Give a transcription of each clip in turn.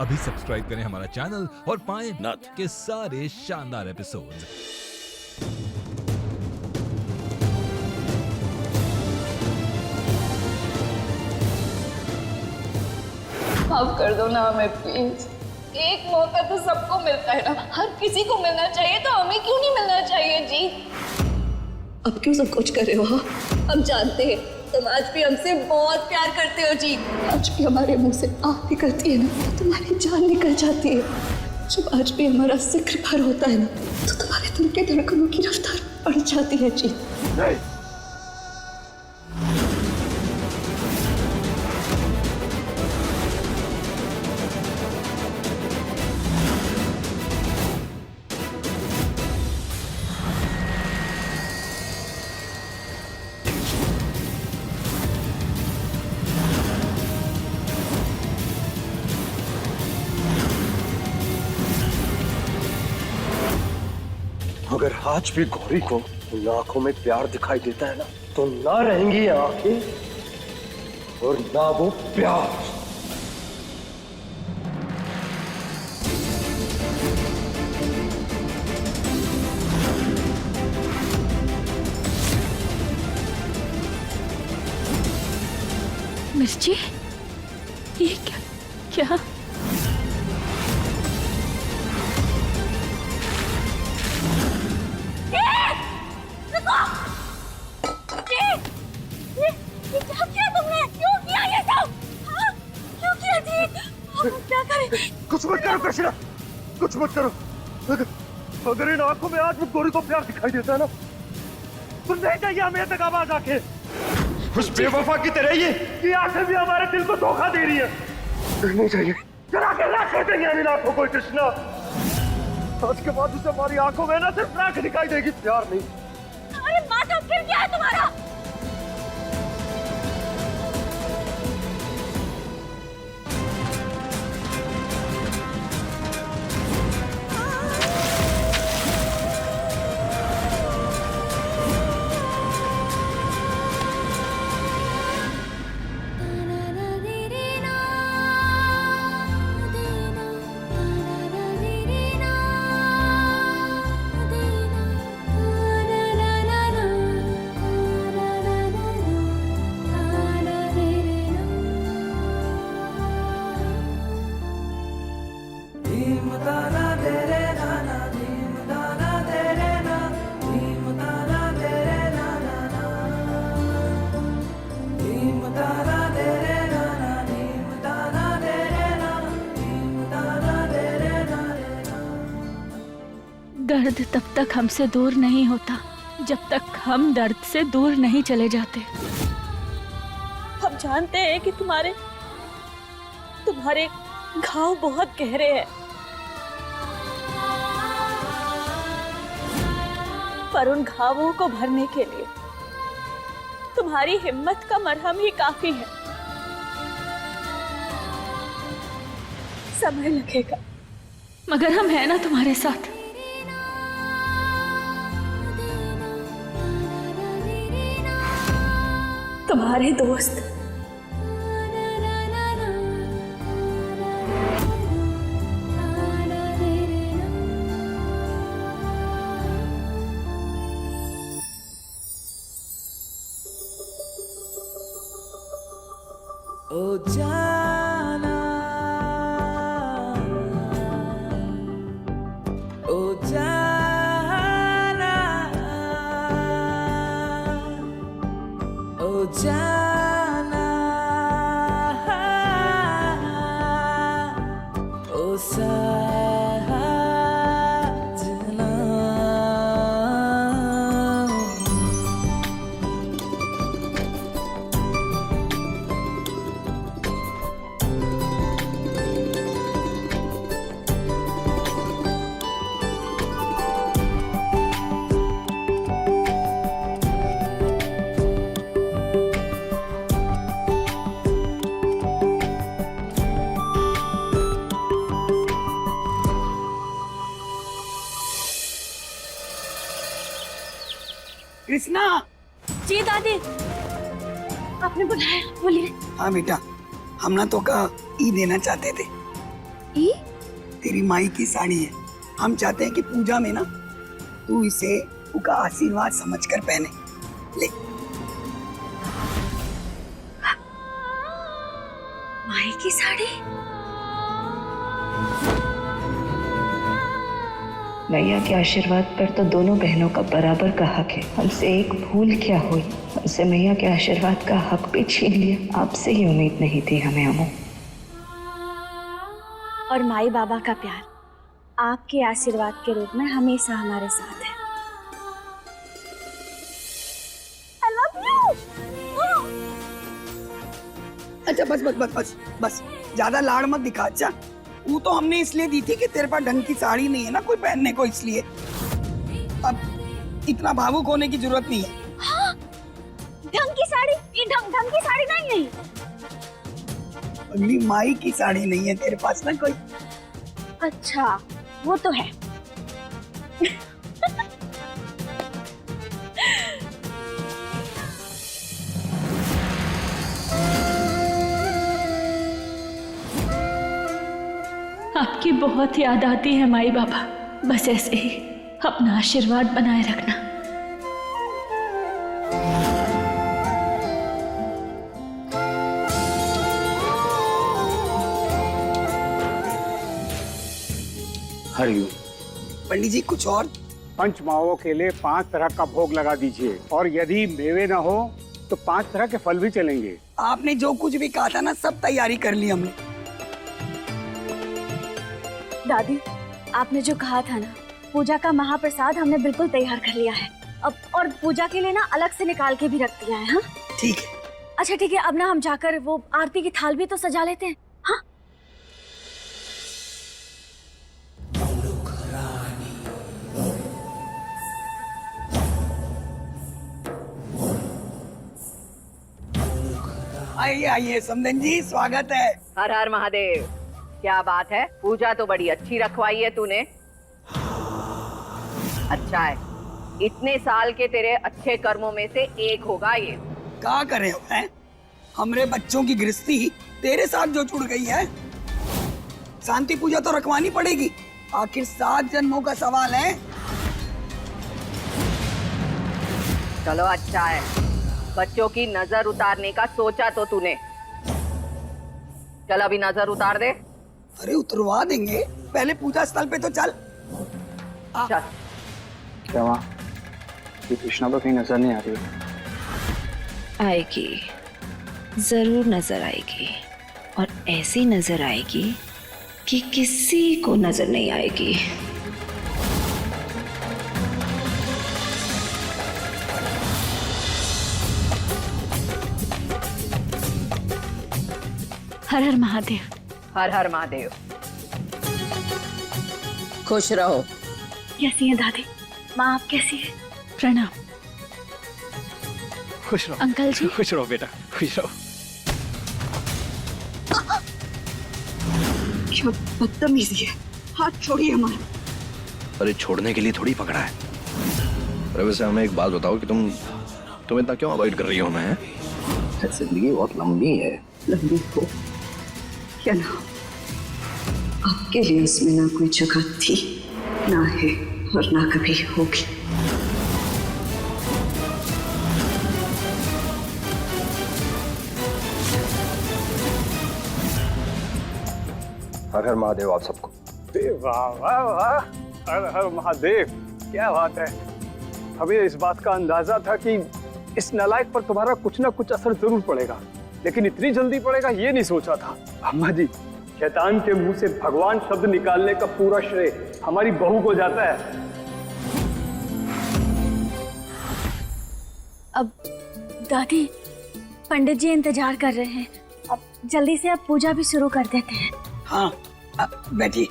अभी सब्सक्राइब करें हमारा चैनल और पाएं नाथ। के सारे शानदार एपिसोड्स। माफ कर दो ना हमें प्लीज। एक मौका तो सबको मिलता है ना, हर किसी को मिलना चाहिए, तो हमें क्यों नहीं मिलना चाहिए जी? अब क्यों सब कुछ कर रहे हो? हम जानते हैं तुम आज भी हमसे बहुत प्यार करते हो जी। आज भी हमारे मुंह से आह निकलती है ना तो तुम्हारी जान निकल जाती है। जब आज भी हमारा जिक्र भर होता है ना तो तुम्हारे दिल के धड़कनों की रफ्तार बढ़ जाती है जी। नहीं। अगर आज भी गौरी को उन आंखों में प्यार दिखाई देता है ना तो ना रहेंगी ये आंखें और ना वो प्यार। मिर्ची, ये क्या क्या? ये क्या किया तुमने? क्यों किया ये सब? हाँ? क्यों किया जी? क्या करें? कुछ मत करो कृष्णा, कुछ मत करो। अगर इन आंखों में आज भी गौरी को प्यार दिखाई देता है ना तो नहीं चाहिए हमें तक आवाज आके। उस बेवफा की तरह ये आंखें भी हमारे दिल को धोखा दे रही है। नहीं चाहिए, जरा के राख कर देंगे इन आंखों को कृष्णा। आज के बाद उसे हमारी आंखों में ना सिर्फ राख दिखाई देगी, प्यार नहीं। अरे माता, फिर क्या है तुम्हारा? दर्द तब तक हमसे दूर नहीं होता जब तक हम दर्द से दूर नहीं चले जाते। हम जानते हैं कि तुम्हारे घाव बहुत गहरे हैं, पर उन घावों को भरने के लिए तुम्हारी हिम्मत का मरहम ही काफी है। समय लगेगा मगर हम हैं ना तुम्हारे साथ। तुम्हारे दोस्त। ओ जाना, ओ जाना, ओ जाना, ओ साजना। कृष्णा। जी दादी, आपने बुलाया, बोलिए। हाँ बेटा, हम ना तो का ई देना चाहते थे। तेरी माई की साड़ी है। हम चाहते हैं कि पूजा में ना तू इसे उनका आशीर्वाद समझकर पहने। ले। माई की साड़ी? मैया के आशीर्वाद पर तो दोनों बहनों का बराबर का हक है। हमसे एक भूल क्या हुई, हमसे मैया के आशीर्वाद का हक भी छीन लिया। आपसे ही उम्मीद नहीं थी हमें अमू। और माई बाबा का प्यार आपके आशीर्वाद के रूप में हमेशा हमारे साथ है। I love you! अच्छा बस बस बस बस बस, ज्यादा लाड़ मत दिखा। अच्छा, वो तो हमने इसलिए दी थी कि तेरे पास ढंग की साड़ी नहीं है ना कोई पहनने को, इसलिए। अब इतना भावुक होने की जरूरत नहीं है। हाँ, ढंग की साड़ी? ये ढंग की साड़ी नहीं है। अगली माई की साड़ी नहीं है तेरे पास ना कोई। अच्छा, वो तो है। आपकी बहुत याद आती है माई बाबा। बस ऐसे ही अपना आशीर्वाद बनाए रखना। हरिओम। पंडित जी कुछ और? पंच माओं के लिए 5 तरह का भोग लगा दीजिए, और यदि मेवे ना हो तो 5 तरह के फल भी चलेंगे। आपने जो कुछ भी कहा था ना, सब तैयारी कर ली हमने। दादी, आपने जो कहा था ना, पूजा का महाप्रसाद हमने बिल्कुल तैयार कर लिया है। अब और पूजा के लिए ना अलग से निकाल के भी रख दिया है। हाँ ठीक है। अच्छा ठीक है, अब ना हम जाकर वो आरती की थाल भी तो सजा लेते हैं। हाँ आइए आइए समधन जी, स्वागत है। हर हर महादेव। क्या बात है, पूजा तो बड़ी अच्छी रखवाई है तूने। अच्छा है, इतने साल के तेरे अच्छे कर्मों में से एक होगा ये। क्या करे हो हैं? हमरे बच्चों की गृहस्थी तेरे साथ जो जुड़ गई है। शांति पूजा तो रखवानी पड़ेगी, आखिर 7 जन्मों का सवाल है। चलो अच्छा है, बच्चों की नजर उतारने का सोचा तो तूने। चल अभी नजर उतार दे। अरे उतरवा देंगे, पहले पूजा स्थल पे तो चल। चल। क्या वहाँ ये कृष्णा पर कहीं नजर नहीं आ रही? आएगी, जरूर नजर आएगी, और ऐसी नजर आएगी कि किसी को नजर नहीं आएगी। हर हर महादेव। हर हर महादेव। खुश रहो। कैसी है दादी? माँ आप कैसी है? प्रणाम खुश रहो अंकल जी। खुश रहो बेटा, खुश रहो। क्या बदतमीजी है, हाथ छोड़िए हमारा। अरे छोड़ने के लिए थोड़ी पकड़ा है। अरे वैसे हमें एक बात बताओ कि तुम इतना क्यों अवॉइड कर रही हो हमें? जिंदगी बहुत लंबी है। लंबी हो क्या ना, आपके लिए उसमें ना कोई जगह थी, ना है, और ना कभी होगी। हर हर महादेव आप सबको। वाह वाह वाह, हर हर महादेव। क्या बात है, हमें इस बात का अंदाजा था कि इस नालायक पर तुम्हारा कुछ ना कुछ असर जरूर पड़ेगा, लेकिन इतनी जल्दी पड़ेगा ये नहीं सोचा था। अम्मा जी, शैतान के मुंह से भगवान शब्द निकालने का पूरा श्रेय हमारी बहू को जाता है। अब दादी, पंडित जी इंतजार कर रहे हैं, अब जल्दी से अब पूजा भी शुरू कर देते हैं। हाँ बैठिए।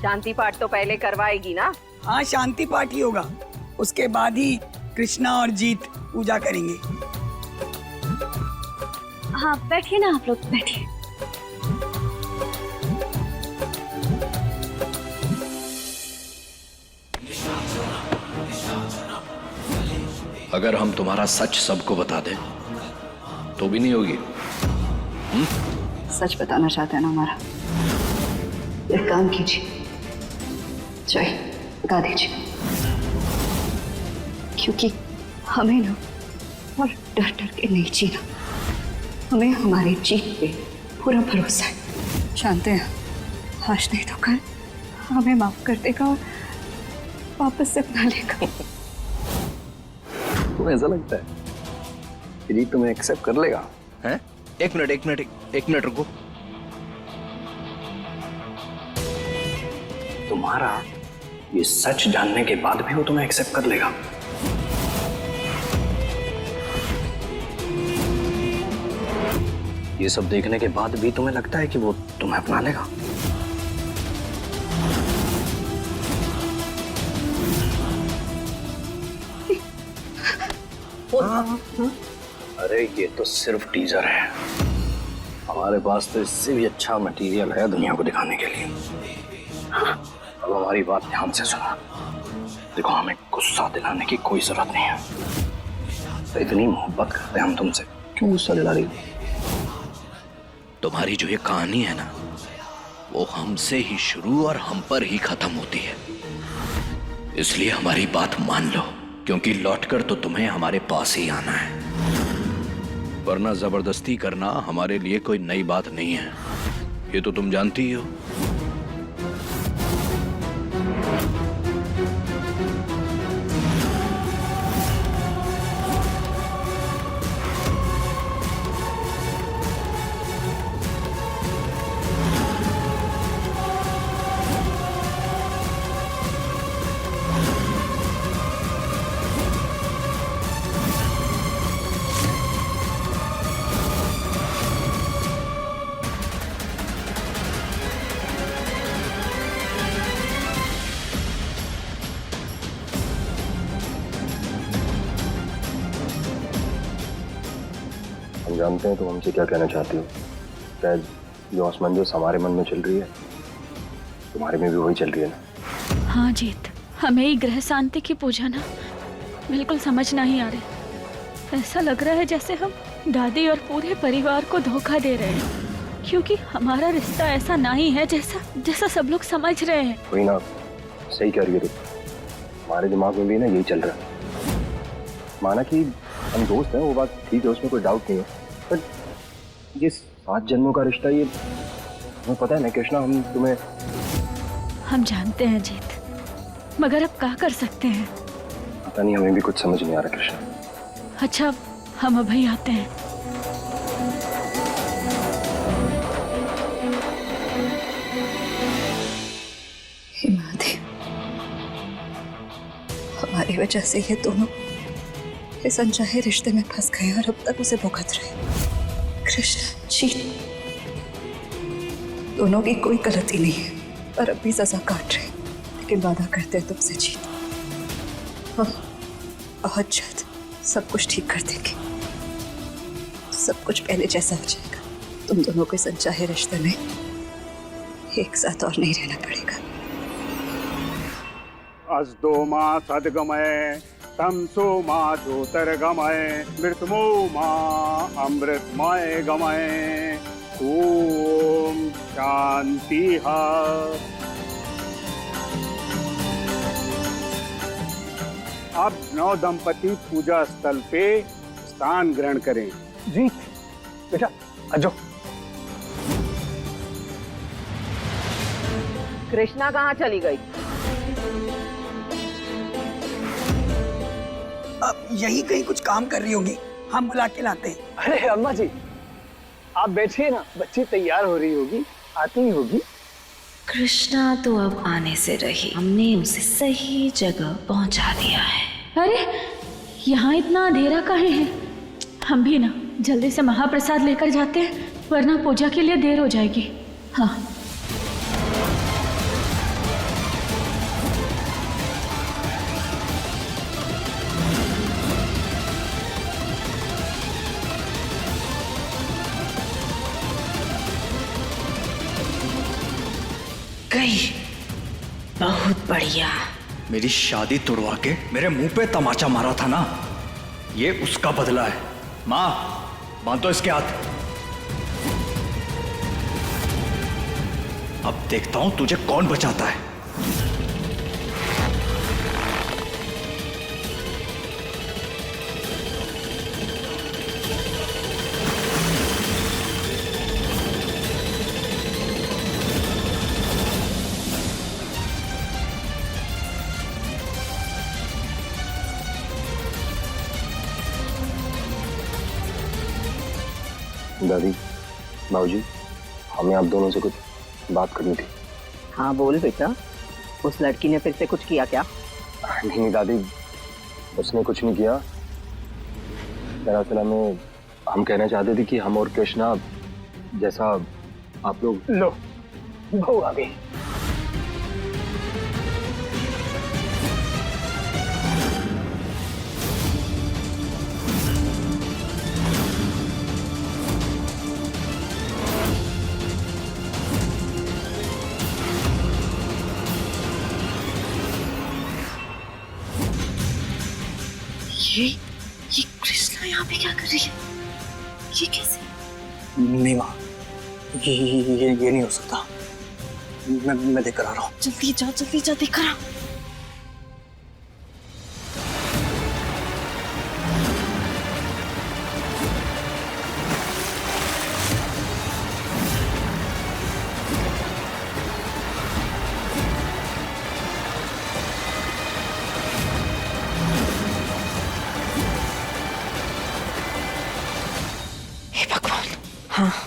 शांति पाठ तो पहले करवाएगी ना? हाँ शांति पाठ ही होगा, उसके बाद ही कृष्णा और जीत पूजा करेंगे। हाँ बैठिए ना आप लोग, बैठिए। अगर हम तुम्हारा सच सबको बता दें तो भी नहीं होगी? सच बताना चाहते हैं ना हमारा? एक काम कीजिए, चाय गा दीजिए, क्योंकि हमें ना और डर डर के नहीं जीना, हमें हमारी जीत पे पूरा भरोसा है। जानते हैं आज नहीं तो कल हमें माफ कर देगा और वापस से अपना लेगा। तुम्हें ऐसा लगता है कि जी तुम्हें एक्सेप्ट कर लेगा? हैं? एक मिनट रुको। तुम्हारा ये सच जानने के बाद भी वो तुम्हें एक्सेप्ट कर लेगा? ये सब देखने के बाद भी तुम्हें लगता है कि वो तुम्हें अपना लेगा? अरे ये तो सिर्फ टीजर है, हमारे पास तो इससे भी अच्छा मटेरियल है दुनिया को दिखाने के लिए। अब हमारी बात ध्यान से सुनो। देखो, हमें गुस्सा दिलाने की कोई जरूरत नहीं है। तो इतनी मोहब्बत करते हैं हम तुमसे, क्यों गुस्सा दिला रही? तुम्हारी जो ये कहानी है ना, वो हमसे ही शुरू और हम पर ही खत्म होती है। इसलिए हमारी बात मान लो, क्योंकि लौटकर तो तुम्हें हमारे पास ही आना है, वरना जबरदस्ती करना हमारे लिए कोई नई बात नहीं है। ये तो तुम जानती ही हो। हम जानते हैं तुम हमसे क्या कहना चाहती हो। शायद जो असमंजस हमारे मन में चल रही है, तुम्हारे में भी वही चल रही है ना? हाँ जीत, हमें ही ग्रह शांति की पूजा ना बिल्कुल समझ नहीं आ रही। ऐसा लग रहा है जैसे हम दादी और पूरे परिवार को धोखा दे रहे हैं, क्योंकि हमारा रिश्ता ऐसा नहीं है जैसा सब लोग समझ रहे हैं। वही ना, सही कह रही है तुम। हमारे दिमाग में भी ना यही चल रहा है। माना कि हम दोस्त हैं, वो बात ठीक है, उसमें कोई डाउट नहीं है, पर ये 7 जन्मों का रिश्ता, ये तुम्हें पता है ना कृष्णा, हम जानते हैं जीत, मगर अब क्या कर सकते हैं? पता नहीं, हमें भी कुछ समझ नहीं आ रहा कृष्णा। अच्छा, हम अभी आते हैं। हे महादेव, हमारी वजह से ये दोनों इस अनचाहे रिश्ते में फंस गए और अब तक उसे भुगत रहे। कृष्ण जी, दोनों की कोई गलती नहीं है और अब भी सजा काट रहे, लेकिन वादा करते हैं तुमसे जीत, हम बहुत जल्द सब कुछ ठीक कर देंगे। सब कुछ पहले जैसा हो जाएगा। तुम दोनों को इस अनचाहे रिश्ते में एक साथ और नहीं रहना पड़ेगा। अस्दो मा सद्गमय तमसो मा ज्योतिर्गमय मृतमो मा अमृतमय गमय। ओम शांति। अब नौ दंपति पूजा स्थल पे स्थान ग्रहण करें। जी बेटा, अजो। कृष्णा कहाँ चली गई? अब यही कहीं कुछ काम कर रही होगी, हम बुला के लाते हैं। अरे अम्मा जी, आप बैठिए ना, बच्ची तैयार हो रही होगी, आती ही होगी। कृष्णा तो अब आने से रही, हमने उसे सही जगह पहुंचा दिया है। अरे यहाँ इतना अंधेरा काहे है? हम भी ना जल्दी से महाप्रसाद लेकर जाते हैं, वरना पूजा के लिए देर हो जाएगी। हाँ गई, बहुत बढ़िया। मेरी शादी तोड़वा के मेरे मुंह पे तमाचा मारा था ना, ये उसका बदला है। माँ, बांधो इसके हाथ। अब देखता हूं तुझे कौन बचाता है। दादी, बाबूजी, हमें आप दोनों से कुछ बात करनी थी। हाँ बोल बेटा, उस लड़की ने फिर से कुछ किया क्या? नहीं दादी, उसने कुछ नहीं किया। दरअसल हम कहना चाहते थे कि हम और कृष्णा जैसा आप लोग। लो बहू आ गई। ये कृष्णा यहाँ पे क्या कर रही है? ये कैसे? नहीं माँ, ये नहीं हो सकता। मैं देख कर आ रहा हूँ। जल्दी जा देख कर आ।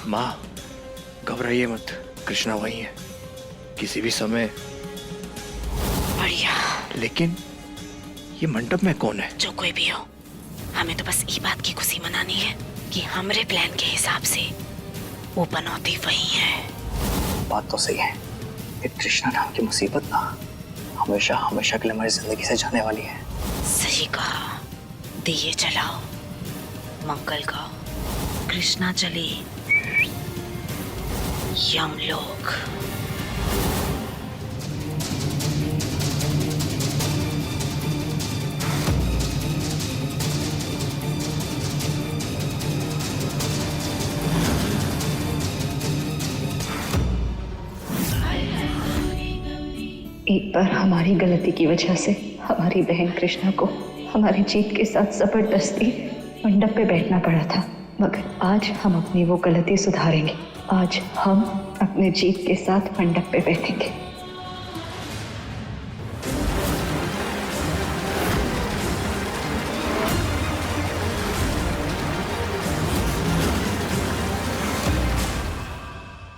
माँ, घबराइए मत, कृष्णा वही है, किसी भी समय। बढ़िया। लेकिन ये मंडप में कौन है? जो कोई भी हो, हमें तो बस ये बात की खुशी मनानी है कि हमरे प्लान के हिसाब से वो बनौती वही है। बात तो सही है, ये कृष्णा नाम की मुसीबत ना हमेशा हमेशा के लिए हमारी जिंदगी से जाने वाली है। सही कहा। दिए जलाओ, मंगल गाओ, कृष्णा चली यमलोक। एक बार हमारी गलती की वजह से हमारी बहन कृष्णा को हमारी जीत के साथ जबरदस्ती मंडप पे बैठना पड़ा था, मगर आज हम अपनी वो गलती सुधारेंगे। आज हम अपने जीत के साथ मंडप पे बैठेंगे।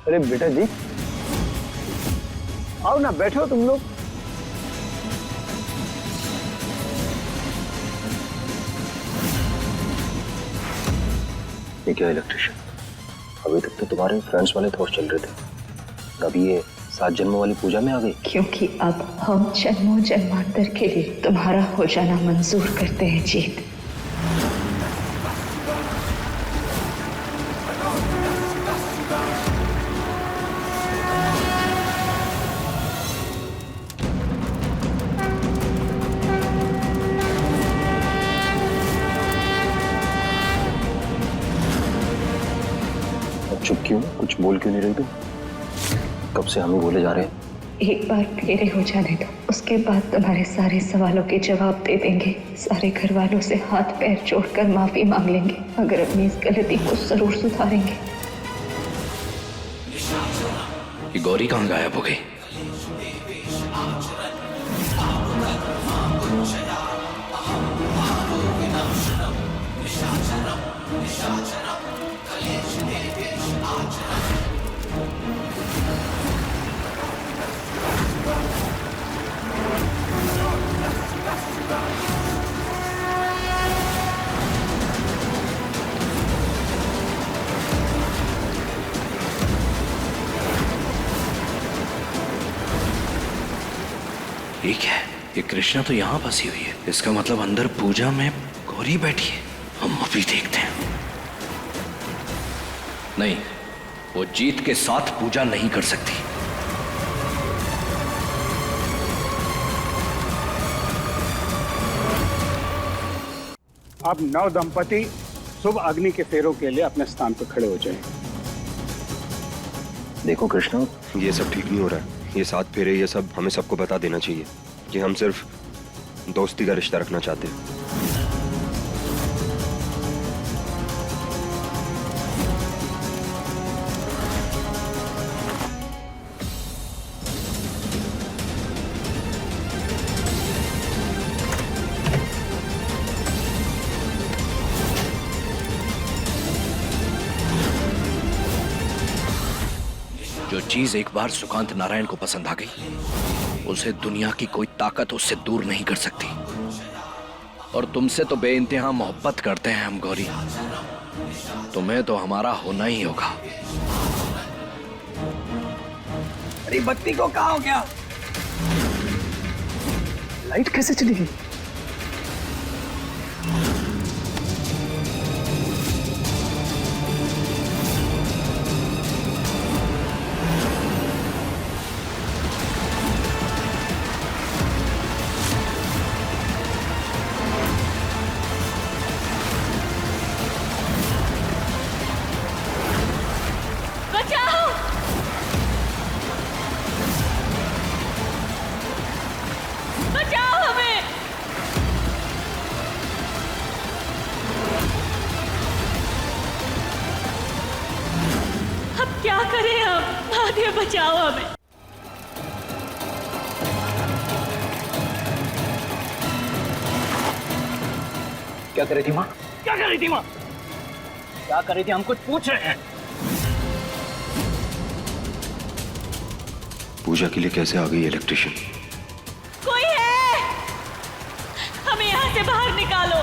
अरे बेटा जी, आओ ना, बैठो तुम लोग। ये क्या इलेक्ट्रिशियन, अभी तक तो तुम्हारे फ्रेंड्स वाले थॉट चल रहे थे, अभी ये 7 जन्मों वाली पूजा में आ गई। क्योंकि अब हम जन्मों जन्मांतर के लिए तुम्हारा हो जाना मंजूर करते हैं जीत। चुप क्यों, कुछ बोल क्यों नहीं रही तुम? कब से हम ही बोले जा रहे हैं। एक बार फेरे हो जाने दो, उसके बाद तुम्हारे सारे सवालों के जवाब दे देंगे। सारे घर वालों से हाथ पैर जोड़कर माफी मांग लेंगे, मगर अपनी इस गलती को जरूर सुधारेंगे। ये गौरी कहाँ गायब हो गई? ठीक है, ये कृष्णा तो यहाँ फंसी हुई है, इसका मतलब अंदर पूजा में गौरी बैठी है। हम अभी देखते हैं। नहीं, वो जीत के साथ पूजा नहीं कर सकती। अब नव दंपति शुभ अग्नि के फेरों के लिए अपने स्थान पर खड़े हो जाएं। देखो कृष्णा, ये सब ठीक नहीं हो रहा है। ये 7 फेरे, ये सब हमें सबको बता देना चाहिए कि हम सिर्फ दोस्ती का रिश्ता रखना चाहते हैं। जो चीज एक बार सुकांत नारायण को पसंद आ गई, उसे दुनिया की कोई ताकत उससे दूर नहीं कर सकती। और तुमसे तो बेइंतहा मोहब्बत करते हैं हम गौरी, तुम्हें तो हमारा होना ही होगा। अरे बत्ती को कहाँ हो गया? लाइट कैसे चली गई? बचाओ! बचाओ हमें! अब क्या करें हम? महादेव बचाओ हमें! क्या कर रही थी माँ? क्या कर रही थी माँ? क्या कर रही थी? हम कुछ पूछ रहे हैं। पूजा के लिए कैसे आ गई इलेक्ट्रिशियन? कोई है? हमें यहाँ से बाहर निकालो।